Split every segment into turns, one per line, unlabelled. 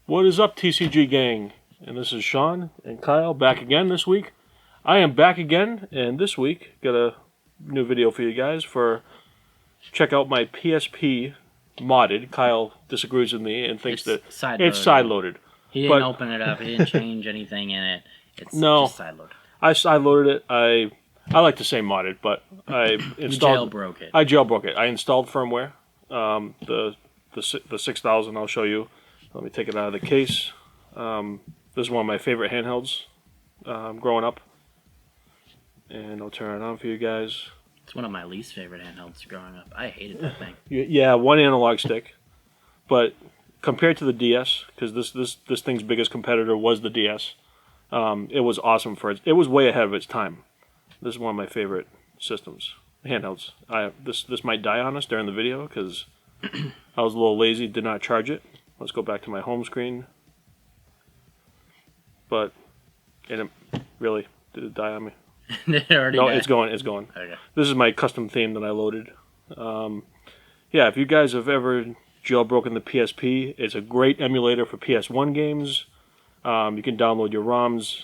What is up, TCG gang? And this is Sean and Kyle back again this week. I am back again, and this week got a new video for you guys for check out my PSP modded. Kyle disagrees with me and thinks that it's sideloaded.
He didn't open it up. He didn't change anything in it. It's just sideloaded.
I sideloaded it. I like to say modded, but I installed.
Jailbroke it.
I jailbroke it. I installed firmware. The 6000. I'll show you. Let me take it out of the case. This is one of my favorite handhelds growing up, and I'll turn it on for you guys.
It's one of my least favorite handhelds growing up. I hated that thing.
Yeah, one analog stick, but compared to the DS, because this thing's biggest competitor was the DS, it was awesome it was way ahead of its time. This is one of my favorite systems, handhelds. This might die on us during the video because I was a little lazy, did not charge it. Let's go back to my home screen. But did it die on me?
Did it already
No,
die?
it's going.
Okay.
This is my custom theme that I loaded. Yeah, if you guys have ever jailbroken the PSP, it's a great emulator for PS1 games. You can download your ROMs,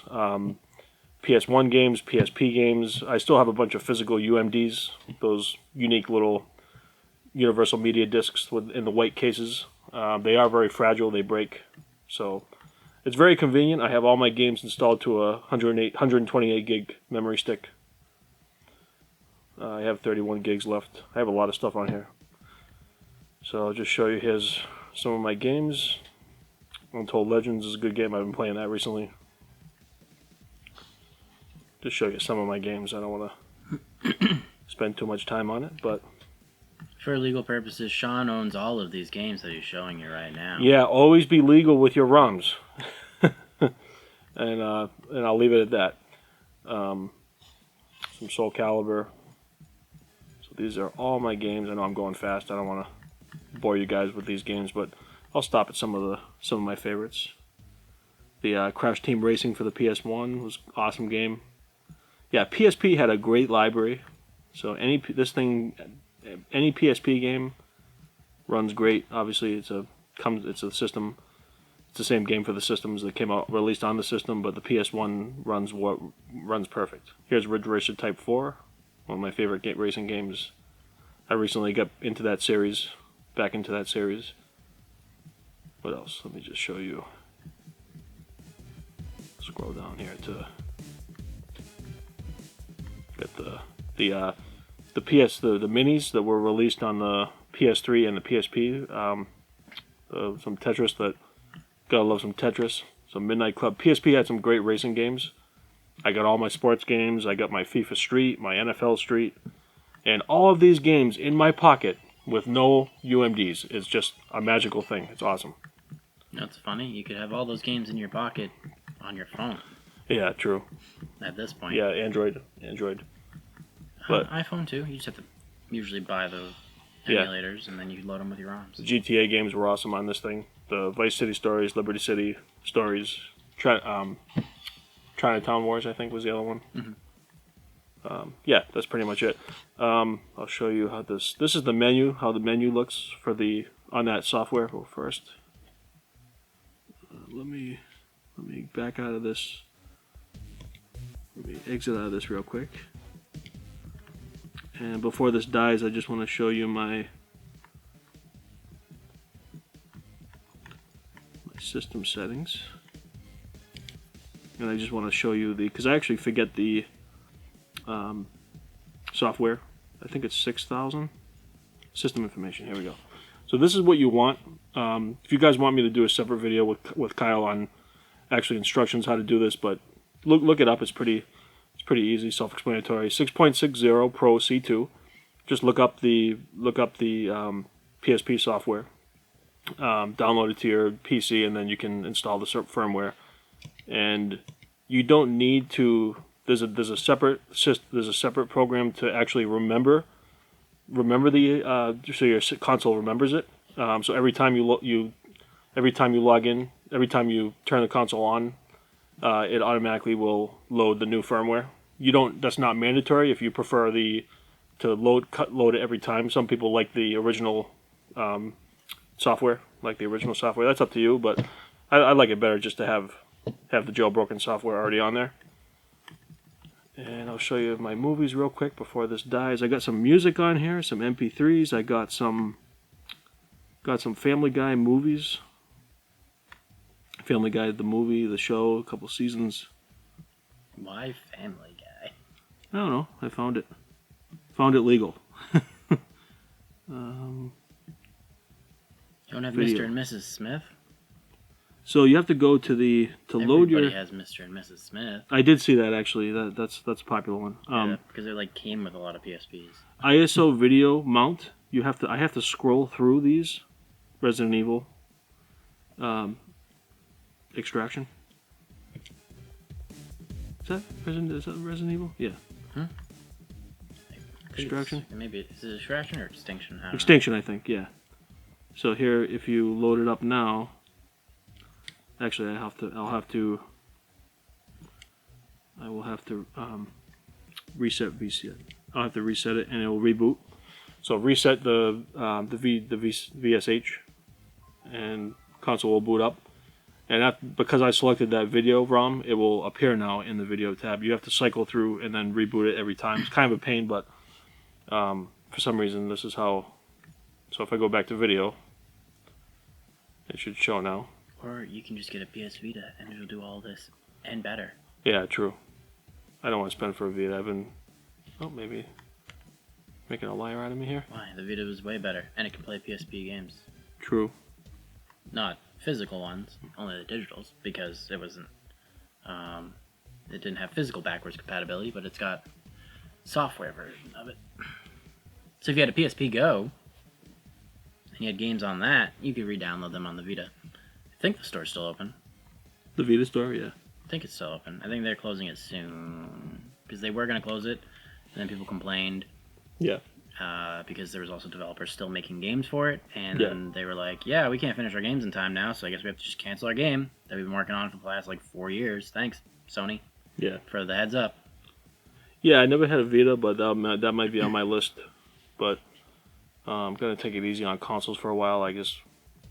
PS1 games, PSP games. I still have a bunch of physical UMDs, those unique little universal media discs in the white cases. They are very fragile, they break. So it's very convenient. I have all my games installed to a 128 gig memory stick. I have 31 gigs left. I have a lot of stuff on here. So I'll just show you here's some of my games. Untold Legends is a good game. I've been playing that recently. Just show you some of my games. I don't want to spend too much time on it, but
for legal purposes, Sean owns all of these games that he's showing you right now.
yeah, always be legal with your ROMs. and I'll leave it at that. Some Soul Calibur. So these are all my games. I know I'm going fast. I don't want to bore you guys with these games, but I'll stop at some of my favorites. The Crash Team Racing for the PS1 was an awesome game. Yeah, PSP had a great library. So any PSP game runs great. Obviously, it's a system. It's the same game for the systems that came out released on the system, but the PS1 runs perfect. Here's Ridge Racer Type 4, one of my favorite racing games. I recently got into that series, back into that series. What else? Let me just show you. Scroll down here to get the minis that were released on the PS3 and the PSP. Some Tetris that gotta love some Tetris. Some Midnight Club. PSP had some great racing games. I got all my sports games. I got my FIFA Street, my NFL Street, and all of these games in my pocket with no UMDs. It's just a magical thing. It's awesome.
That's funny. You could have all those games in your pocket on your phone.
Yeah, true.
At this point.
Yeah, Android. But
iPhone too. You just have to usually buy the emulators and then you load them with your ROMs.
The GTA games were awesome on this thing. The Vice City stories, Liberty City stories, Chinatown Wars, I think was the other one.
Mm-hmm.
Yeah, that's pretty much it. I'll show you how this is the menu, how the menu looks for on that software. Well, first, let me back out of this. Let me exit out of this real quick. And before this dies, I just want to show you my system settings. And I just want to show you because I actually forget the software. I think it's 6000. System information. Here we go. So this is what you want. If you guys want me to do a separate video with Kyle on actually instructions how to do this, but look it up. It's pretty easy, self-explanatory. 6.60 Pro C2. Just look up the PSP software. Download it to your PC, and then you can install the firmware. And you don't need to. There's a separate program to actually remember the so your console remembers it. So every time you log in, every time you turn the console on, it automatically will load the new firmware. That's not mandatory if you prefer to load it every time. Some people like the original software, That's up to you, but I like it better just to have the jailbroken software already on there. And I'll show you my movies real quick before this dies. I got some music on here, some MP3s. I got some Family Guy movies. Family Guy, the movie, the show, a couple seasons.
Why Family Guy?
I don't know. I found it. Found it legal.
You don't have
Video.
Mr. and Mrs. Smith?
So you have to go to load your.
Everybody has Mr. and Mrs. Smith.
I did see that actually. That's a popular one.
Yeah, because they like came with a lot of PSPs.
ISO video mount. I have to scroll through these. Resident Evil. Extraction. Is that Resident Evil? Yeah. Extraction?
Maybe is it Extraction or Extinction? I don't
Extinction, I think. Yeah. So here, if you load it up now. Actually, I will have to reset VCS. I'll have to reset it, and it will reboot. So reset the VSH, and console will boot up. And because I selected that video ROM, it will appear now in the video tab. You have to cycle through and then reboot it every time. It's kind of a pain, but for some reason this is how. So if I go back to video, it should show now.
Or you can just get a PS Vita and it'll do all this and better.
Yeah, true. I don't want to spend for a Vita. I've been, maybe making a liar out of me here.
Why? The Vita was way better, and it can play PSP games.
True.
Not physical ones, only the digitals, because it wasn't. It didn't have physical backwards compatibility, but it's got software version of it. So if you had a PSP Go and you had games on that, you could re-download them on the Vita. I think the store's still open.
The Vita store, yeah.
I think it's still open. I think they're closing it soon because they were going to close it, and then people complained.
Yeah.
Because there was also developers still making games for it, and
Yeah.
then they were like, "Yeah, we can't finish our games in time now, so I guess we have to just cancel our game that we've been working on for the last 4 years. Thanks, Sony,
Yeah.
for the heads up."
Yeah, I never had a Vita, but that might be on my list. But I'm gonna take it easy on consoles for a while. I guess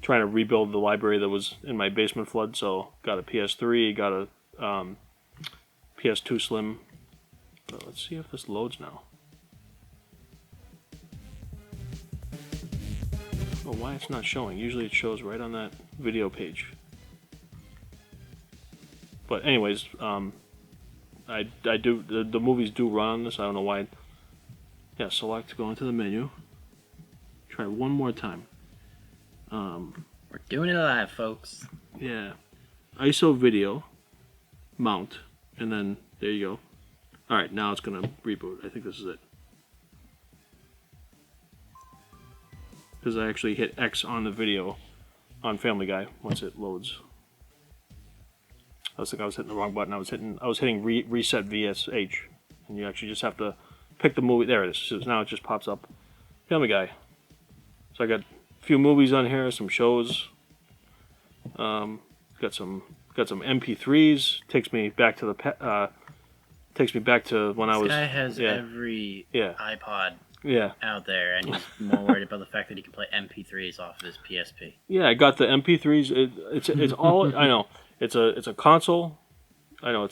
trying to rebuild the library that was in my basement flood. So got a PS3, got a PS2 Slim. But let's see if this loads now. Oh, why it's not showing? Usually it shows right on that video page. But anyways, I do the movies do run on this. I don't know why. Yeah, select, go into the menu. Try one more time.
We're doing it live, folks.
Yeah, ISO video, mount, and then there you go. All right, now it's gonna reboot. I think this is it. Because I actually hit X on the video on Family Guy once it loads. I was hitting the wrong button. I was hitting reset VSH, and you actually just have to pick the movie. There it is. So now it just pops up. Family Guy. So I got a few movies on here, some shows. Got some MP3s. Takes me back to when I was.
This guy has every iPod out there, and he's more worried about the fact that he can play MP3s off of his PSP.
Yeah, I got the MP3s. It's all I know. It's a console. I know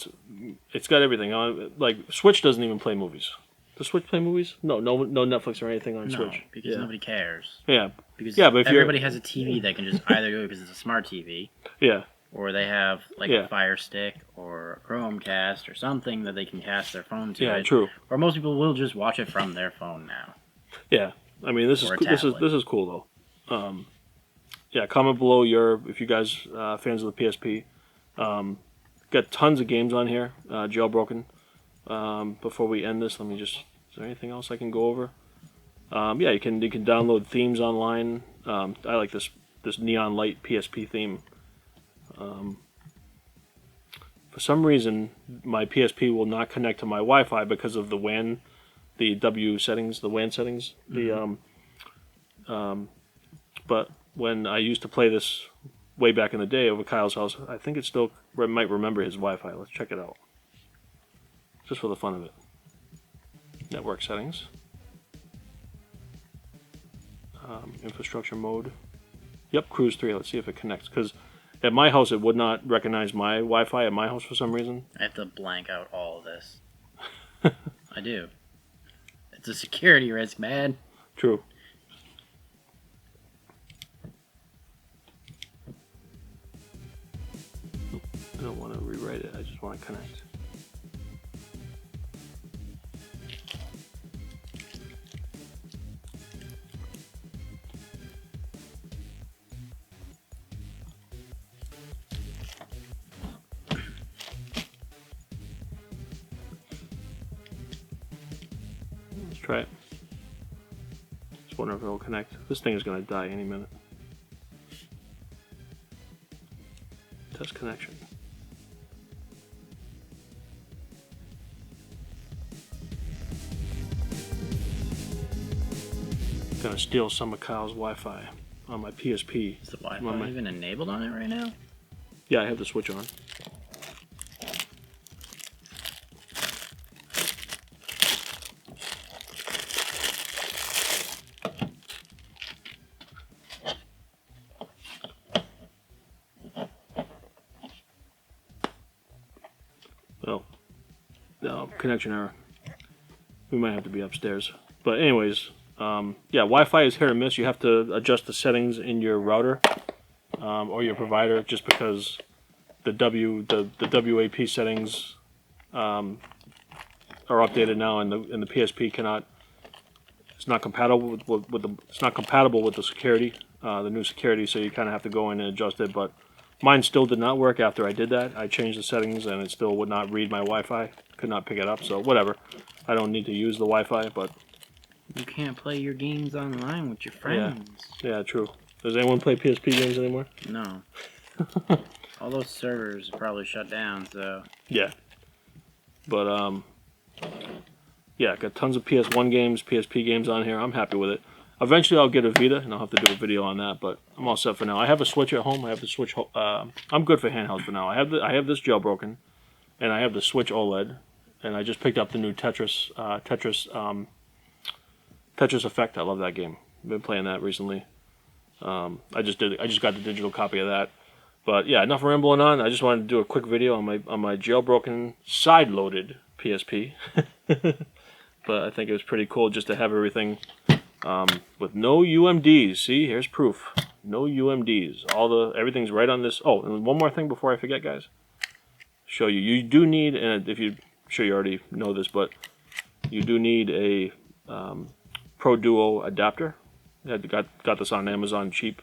it's got everything on. Like Switch doesn't even play movies. Does Switch play movies? No Netflix or anything on Switch.
Because nobody cares.
Yeah.
Because
but if
everybody has a TV that can just either do it because it's a smart TV.
Yeah.
Or they have a Fire Stick or a Chromecast or something that they can cast their phone to.
Yeah, true.
Or most people will just watch it from their phone now.
Yeah, I mean this is cool though. Yeah, comment below if you guys fans of the PSP. Got tons of games on here, jailbroken. Before we end this, is there anything else I can go over? Yeah, you can download themes online. I like this neon light PSP theme. For some reason, my PSP will not connect to my Wi-Fi because of the WAN, the WAN settings.
Mm-hmm.
But when I used to play this way back in the day over Kyle's house, I think it still might remember his Wi-Fi. Let's check it out, just for the fun of it. Network settings, infrastructure mode. Yep, Cruise 3. Let's see if it connects because At my house, it would not recognize my Wi-Fi at my house for some reason.
I have to blank out all of this. I do. It's a security risk, man.
True. I don't want to rewrite it. I just want to connect. Let's try it. Just wonder if it'll connect. This thing is going to die any minute. Test connection. Gonna steal some of Kyle's Wi-Fi on my PSP.
Is the Wi-Fi even enabled on it right now?
Yeah, I have the switch on. Well, no, connection error. We might have to be upstairs. But anyways, yeah, Wi-Fi is hit or miss. You have to adjust the settings in your router or your provider, just because the WAP settings are updated now, and the PSP cannot. It's not compatible with the. It's not compatible with the security, the new security. So you kind of have to go in and adjust it. But mine still did not work after I did that. I changed the settings, and it still would not read my Wi-Fi. Could not pick it up. So whatever. I don't need to use the Wi-Fi, but.
You can't play your games online with your friends.
Yeah, true. Does anyone play PSP games anymore?
No. All those servers are probably shut down, so...
Yeah. But, yeah, got tons of PS1 games, PSP games on here. I'm happy with it. Eventually I'll get a Vita, and I'll have to do a video on that, but I'm all set for now. I have a Switch at home. I have the Switch... I'm good for handhelds for now. I have this jailbroken, and I have the Switch OLED, and I just picked up the new Tetris Effect. I love that game. I've been playing that recently. I just got the digital copy of that. But yeah, enough rambling on. I just wanted to do a quick video on my jailbroken side-loaded PSP. But I think it was pretty cool just to have everything with no UMDs. See, here's proof. No UMDs. Everything's right on this. Oh, and one more thing before I forget, guys. Show you. You do need, and if I'm sure you already know this, but you do need a Pro Duo adapter. I got this on Amazon cheap.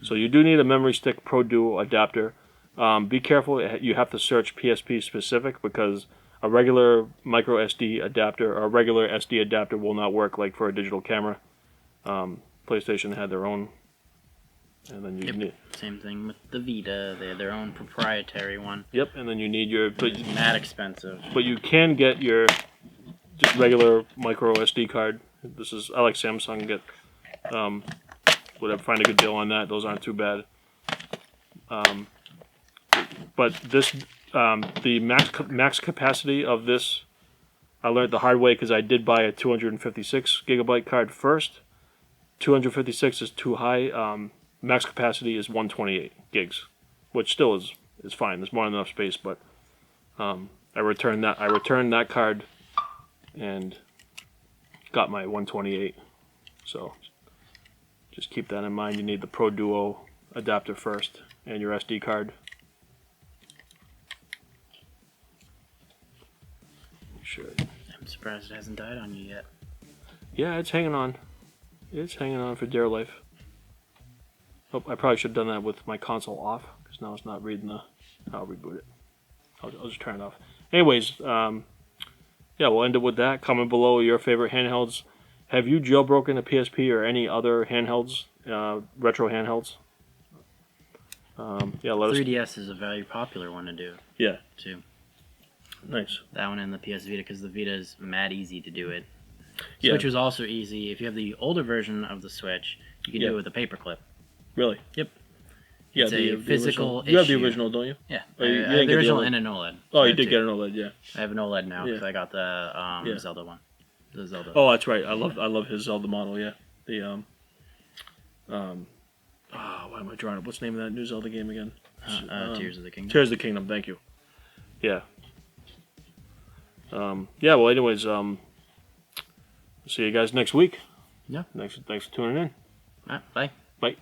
So you do need a memory stick Pro Duo adapter. Be careful, you have to search PSP specific, because a regular micro SD adapter or a regular SD adapter will not work like for a digital camera. PlayStation had their own. And then you need,
same thing with the Vita. They had their own proprietary one.
Yep, and then you need your...
It's not expensive.
But you can get your just regular micro SD card. I like Samsung. Get whatever, find a good deal on that. Those aren't too bad. But this, the max capacity of this, I learned the hard way because I did buy a 256 gigabyte card first. 256 is too high. Max capacity is 128 gigs, which still is fine. There's more than enough space, but I returned that card and got my 128. So just keep that in mind. You need the Pro Duo adapter first and your SD card. Sure.
I'm surprised it hasn't died on you yet.
Yeah, it's hanging on. It's hanging on for dear life. Oh, I probably should have done that with my console off, because now it's not reading the... I'll reboot it. I'll just turn it off. Anyways, yeah, we'll end it with that. Comment below your favorite handhelds. Have you jailbroken a PSP or any other handhelds, retro handhelds? Yeah, let us...
3DS is a very popular one to do.
Yeah.
Too.
Nice.
That one and the PS Vita, because the Vita is mad easy to do it.
Yeah.
Switch was also easy. If you have the older version of the Switch, you can do it with a paperclip.
Really?
Yep.
Yeah,
it's a physical issue.
You have the original, don't you?
Yeah.
Oh,
I
you
have
didn't
the
get
original
the
and an OLED.
Oh, you did get an OLED, yeah.
I have an OLED now because
Yeah.
I got the Zelda one. The Zelda.
Oh, that's right. I love his Zelda model. Yeah. The why am I drawing it? What's the name of that new Zelda game again?
Tears of the Kingdom.
Tears of the Kingdom. Thank you. Yeah. Yeah. Well, anyways, see you guys next week.
Yeah.
Thanks for tuning in.
All right, bye.
Bye.